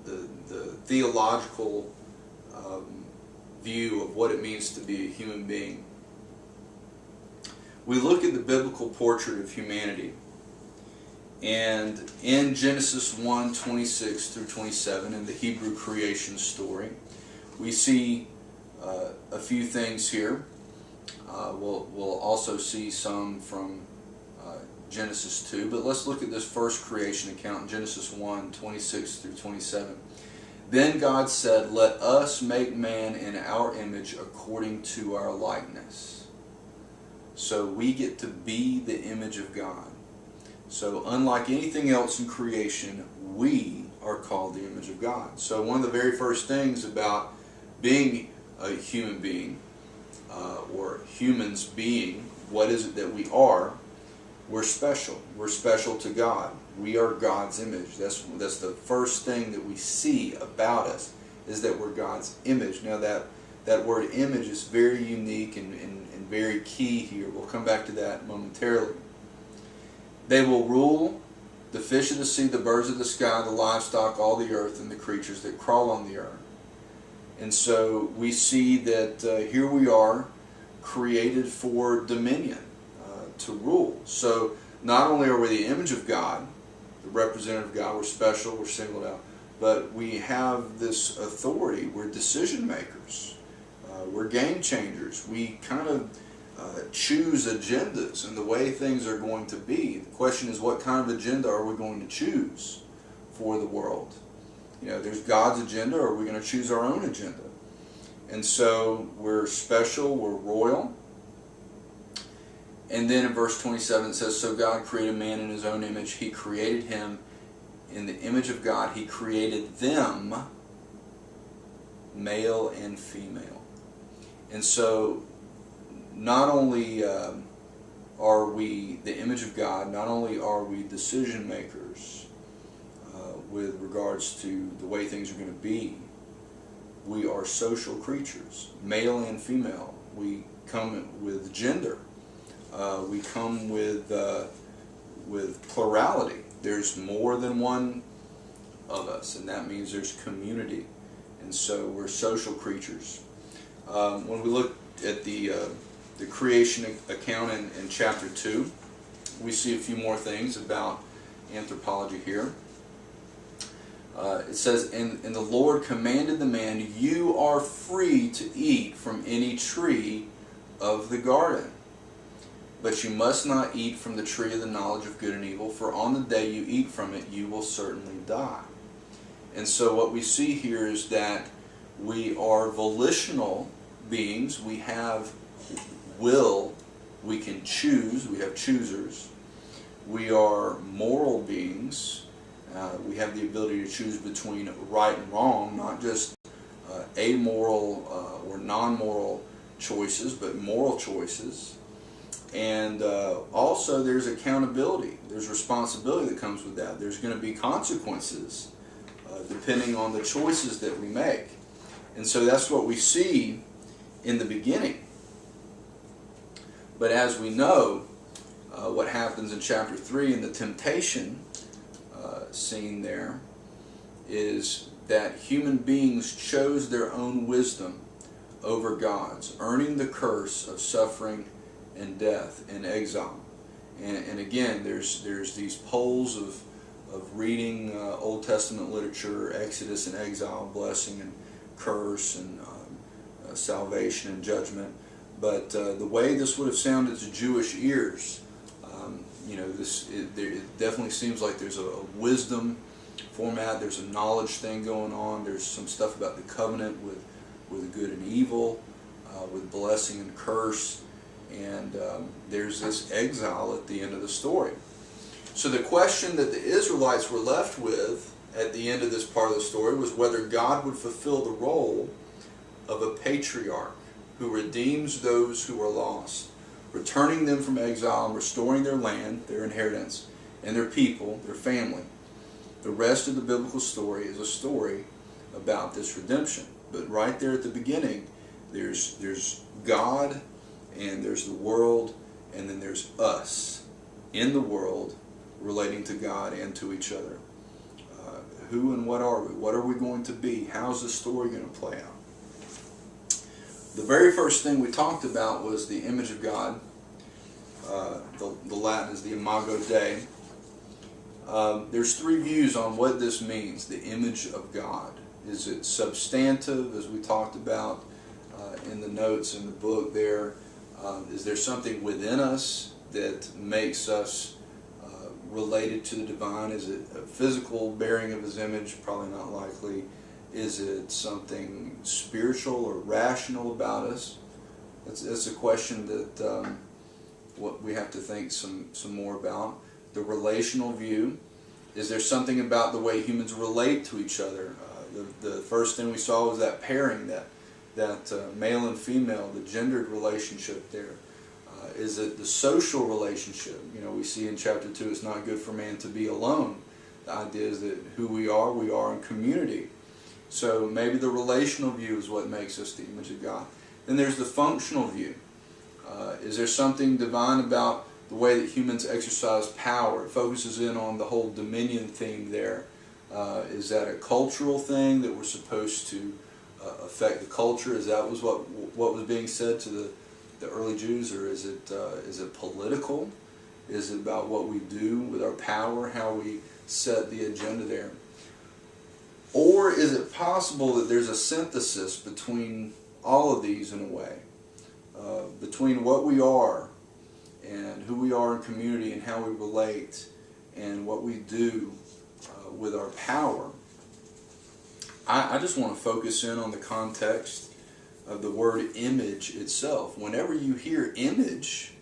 the theological view of what it means to be a human being, we look at the biblical portrait of humanity. And in Genesis 1:26 through 27, in the Hebrew creation story, we see a few things here. We'll also see some from Genesis 2, but let's look at this first creation account in Genesis 1:26 through 27. Then God said, "Let us make man in our image according to our likeness." So we get to be the image of God. So unlike anything else in creation, we are called the image of God. So one of the very first things about being a human being, or humans being, what is it that we are? We're special. We're special to God. We are God's image. That's the first thing that we see about us, is that we're God's image. Now that word image is very unique and very key here. We'll come back to that momentarily. They will rule the fish of the sea, the birds of the sky, the livestock, all the earth, and the creatures that crawl on the earth. And so we see that here we are, created for dominion, to rule. So not only are we the image of God, the representative of God, we're special, we're singled out, but we have this authority. We're decision makers. We're game changers. We kind of choose agendas and the way things are going to be. The question is, what kind of agenda are we going to choose for the world? You know, there's God's agenda, or are we going to choose our own agenda? And so we're special, we're royal. And then in verse 27 it says, so God created man in his own image. He created him in the image of God. He created them, male and female. And so not only are we the image of God, not only are we decision makers with regards to the way things are going to be, we are social creatures, male and female. We come with gender. We come with plurality. There's more than one of us, and that means there's community. And so we're social creatures. When we look at the creation account in chapter 2, we see a few more things about anthropology here. It says, and the Lord commanded the man, you are free to eat from any tree of the garden, but you must not eat from the tree of the knowledge of good and evil, for on the day you eat from it, you will certainly die. And so what we see here is that we are volitional beings. We have will. We can choose. We have choosers. We are moral beings. We have the ability to choose between right and wrong, not just amoral or non-moral choices, but moral choices. And also there's accountability. There's responsibility that comes with that. There's going to be consequences depending on the choices that we make. And so that's what we see in the beginning. But as we know, what happens in chapter 3 in the temptation scene there is that human beings chose their own wisdom over God's, earning the curse of suffering and death and exile. And again, there's these poles of reading Old Testament literature, Exodus and exile, blessing and curse, and salvation and judgment. But the way this would have sounded to Jewish ears, it definitely seems like there's a wisdom format. There's a knowledge thing going on. There's some stuff about the covenant with good and evil, with blessing and curse. And there's this exile at the end of the story. So the question that the Israelites were left with at the end of this part of the story was whether God would fulfill the role of a patriarch who redeems those who are lost, returning them from exile and restoring their land, their inheritance, and their people, their family. The rest of the biblical story is a story about this redemption. But right there at the beginning, there's God, and there's the world, and then there's us in the world relating to God and to each other. Who and what are we? What are we going to be? How's the story going to play out? The very first thing we talked about was the image of God. The Latin is the imago Dei. There's three views on what this means, the image of God. Is it substantive, as we talked about in the notes in the book there? Is there something within us that makes us related to the divine? Is it a physical bearing of His image? Probably not likely. Is it something spiritual or rational about us? That's a question that what we have to think some more about. The relational view. Is there something about the way humans relate to each other? The first thing we saw was that pairing, that male and female, the gendered relationship there. Is it the social relationship? We see in chapter 2 it's not good for man to be alone. The idea is that who we are in community. So maybe the relational view is what makes us the image of God. Then there's the functional view. Is there something divine about the way that humans exercise power? It focuses in on the whole dominion theme there. Is that a cultural thing that we're supposed to affect the culture? Is that what was being said to the early Jews, or is it political? Is it about what we do with our power, how we set the agenda there? Or is it possible that there's a synthesis between all of these in a way, between what we are and who we are in community and how we relate and what we do with our power? I just want to focus in on the context of the word image itself. Whenever you hear image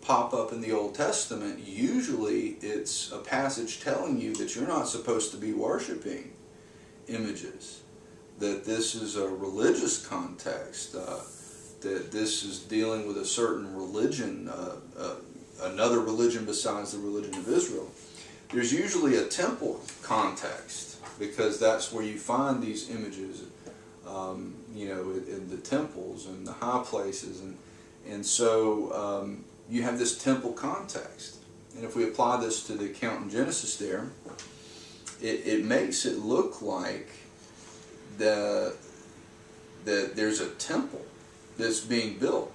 pop up in the Old Testament, usually it's a passage telling you that you're not supposed to be worshiping images, that this is a religious context, that this is dealing with a certain religion, another religion besides the religion of Israel. There's usually a temple context, because that's where you find these images, in the temples and the high places, and so you have this temple context. And if we apply this to the account in Genesis there, it makes it look like that there's a temple that's being built.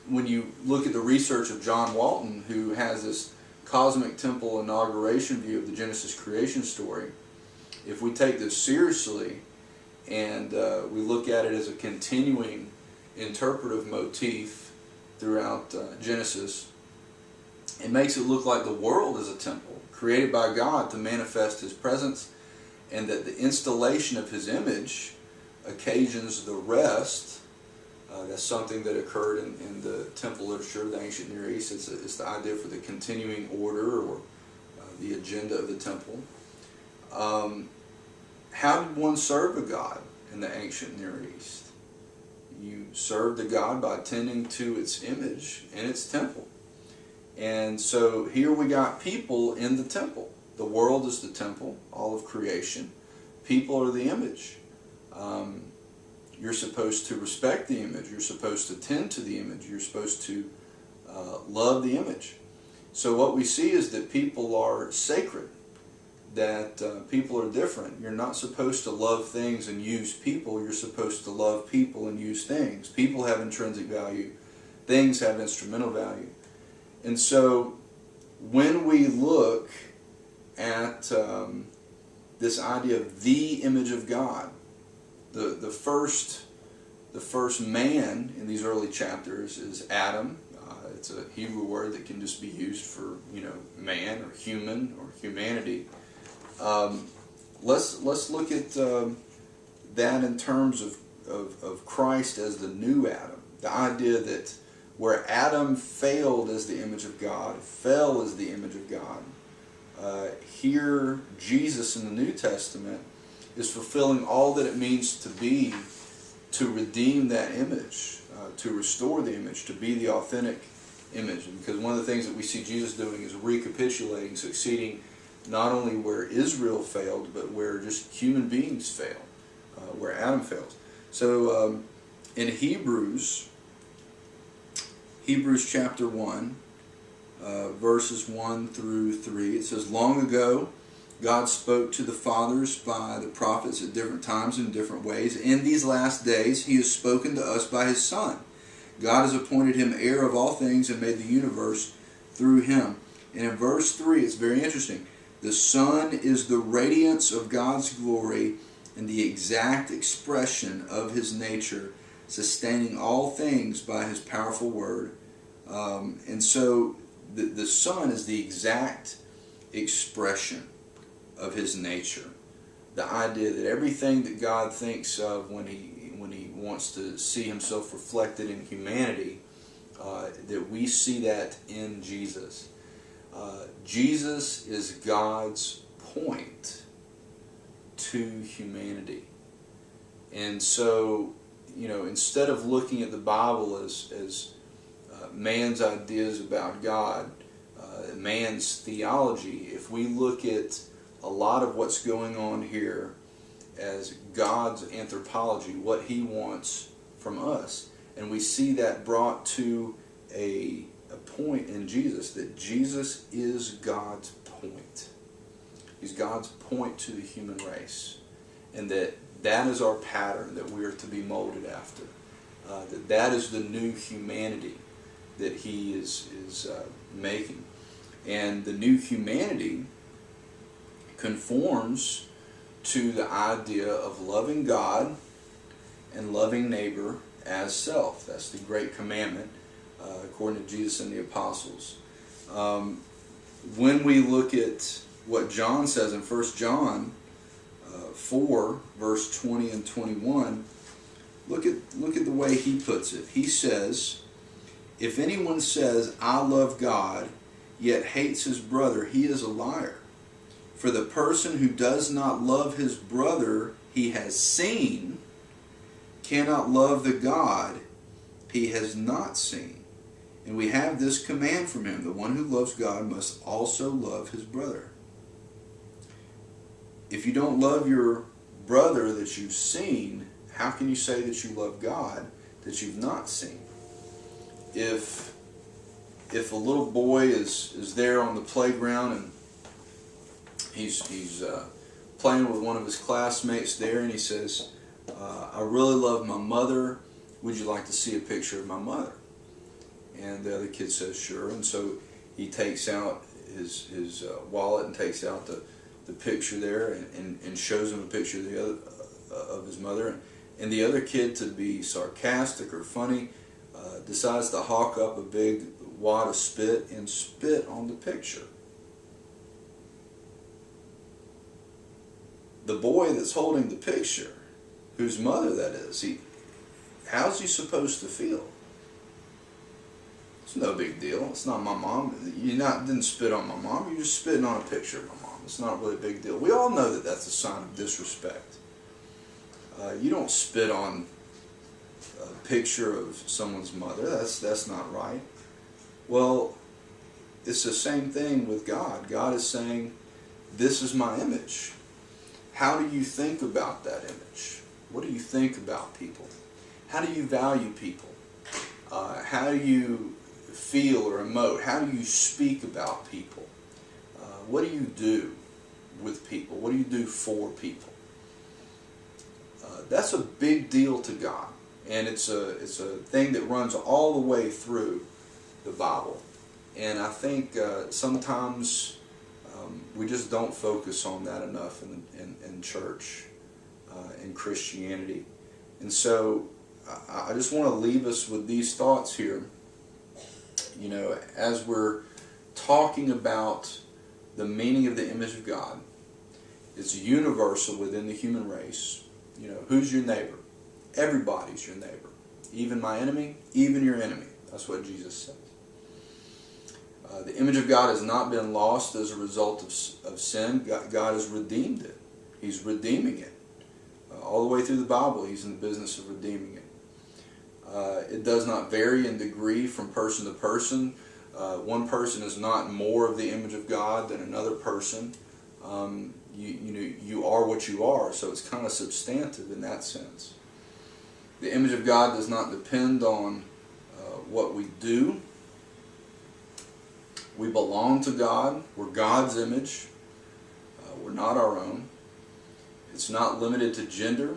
When you look at the research of John Walton, who has this cosmic temple inauguration view of the Genesis creation story, if we take this seriously and we look at it as a continuing interpretive motif throughout Genesis, it makes it look like the world is a temple created by God to manifest His presence, and that the installation of His image occasions the rest. That's something that occurred in the temple literature of the ancient Near East. It's the idea for the continuing order, or the agenda of the temple. How did one serve a god in the ancient Near East? You served the god by tending to its image in its temple. And so here we got people in the temple. The world is the temple, all of creation. People are the image. You're supposed to respect the image. You're supposed to tend to the image. You're supposed to love the image. So what we see is that people are sacred, that people are different. You're not supposed to love things and use people. You're supposed to love people and use things. People have intrinsic value. Things have instrumental value. And so when we look at this idea of the image of God, the first man in these early chapters is Adam. It's a Hebrew word that can just be used for man or human or humanity. Let's look at that in terms of Christ as the new Adam. The idea that where Adam failed as the image of God, fell as the image of God, here Jesus in the New Testament is fulfilling all that it means to be, to redeem that image, to restore the image, to be the authentic image. And because one of the things that we see Jesus doing is recapitulating, succeeding not only where Israel failed, but where just human beings fail, where Adam fails. So in Hebrews chapter 1, verses 1 through 3, it says, "Long ago God spoke to the fathers by the prophets at different times and in different ways. In these last days He has spoken to us by His Son. God has appointed Him heir of all things and made the universe through Him." And in verse 3, it's very interesting. "The Son is the radiance of God's glory and the exact expression of His nature, sustaining all things by His powerful word." And so the Son is the exact expression of His nature. The idea that everything that God thinks of when He wants to see Himself reflected in humanity, that we see that in Jesus. Jesus is God's point to humanity. And so, instead of looking at the Bible as man's ideas about God, man's theology, if we look at a lot of what's going on here as God's anthropology, what He wants from us, and we see that brought to a point in Jesus, that Jesus is God's point. He's God's point to the human race, and that is our pattern that we are to be molded after. That is the new humanity that He is making. And the new humanity conforms to the idea of loving God and loving neighbor as self. That's the great commandment, according to Jesus and the apostles. When we look at what John says in 1 John 4, verse 20 and 21, look at the way he puts it. He says, "If anyone says, 'I love God,' yet hates his brother, he is a liar. For the person who does not love his brother he has seen cannot love the God he has not seen. And we have this command from him: the one who loves God must also love his brother." If you don't love your brother that you've seen, how can you say that you love God that you've not seen? If a little boy is there on the playground and he's playing with one of his classmates there, and he says, "I really love my mother. Would you like to see a picture of my mother?" And the other kid says, "Sure." And so he takes out his wallet and takes out the picture there and shows him a picture of his mother. And the other kid, to be sarcastic or funny, decides to hawk up a big wad of spit and spit on the picture. The boy that's holding the picture, whose mother that is, how's he supposed to feel? It's no big deal. It's not my mom. You didn't spit on my mom. You're just spitting on a picture of my mom. It's not really a big deal. We all know that that's a sign of disrespect. You don't spit on a picture of someone's mother. That's not right. Well, it's the same thing with God. God is saying, "This is my image." How do you think about that image? What do you think about people? How do you value people? How do you feel or emote? How do you speak about people? What do you do with people? What do you do for people? That's a big deal to God, and it's a thing that runs all the way through the Bible. And I think sometimes we just don't focus on that enough in church, in Christianity. And so I just want to leave us with these thoughts here. You know, as we're talking about the meaning of the image of God, it's universal within the human race. You know, who's your neighbor? Everybody's your neighbor. Even my enemy, even your enemy. That's what Jesus says. The image of God has not been lost as a result of sin. God has redeemed it. He's redeeming it. All the way through the Bible, He's in the business of redeeming it. It does not vary in degree from person to person. One person is not more of the image of God than another person. You are what you are, so it's kind of substantive in that sense. The image of God does not depend on what we do. We belong to God. We're God's image. We're not our own. It's not limited to gender.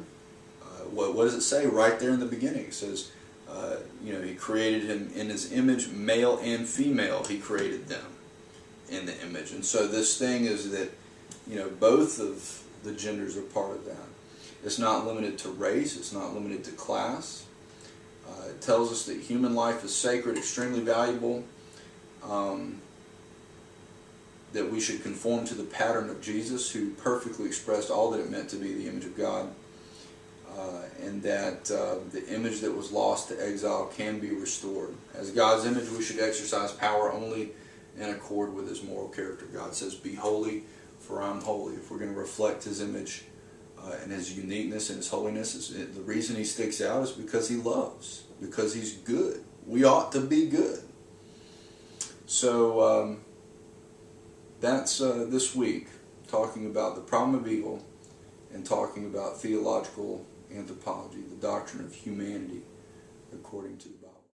What does it say right there in the beginning? It says, He created him in His image, male and female. He created them in the image. And so this thing is that, both of the genders are part of that. It's not limited to race. It's not limited to class. It tells us that human life is sacred, extremely valuable, that we should conform to the pattern of Jesus, who perfectly expressed all that it meant to be the image of God, and that the image that was lost to exile can be restored. As God's image, we should exercise power only in accord with His moral character. God says, "Be holy, for I'm holy." If we're going to reflect His image and His uniqueness and His holiness, the reason He sticks out is because He loves, because He's good. We ought to be good. So that's this week, talking about the problem of evil and talking about theological anthropology, the doctrine of humanity according to the Bible.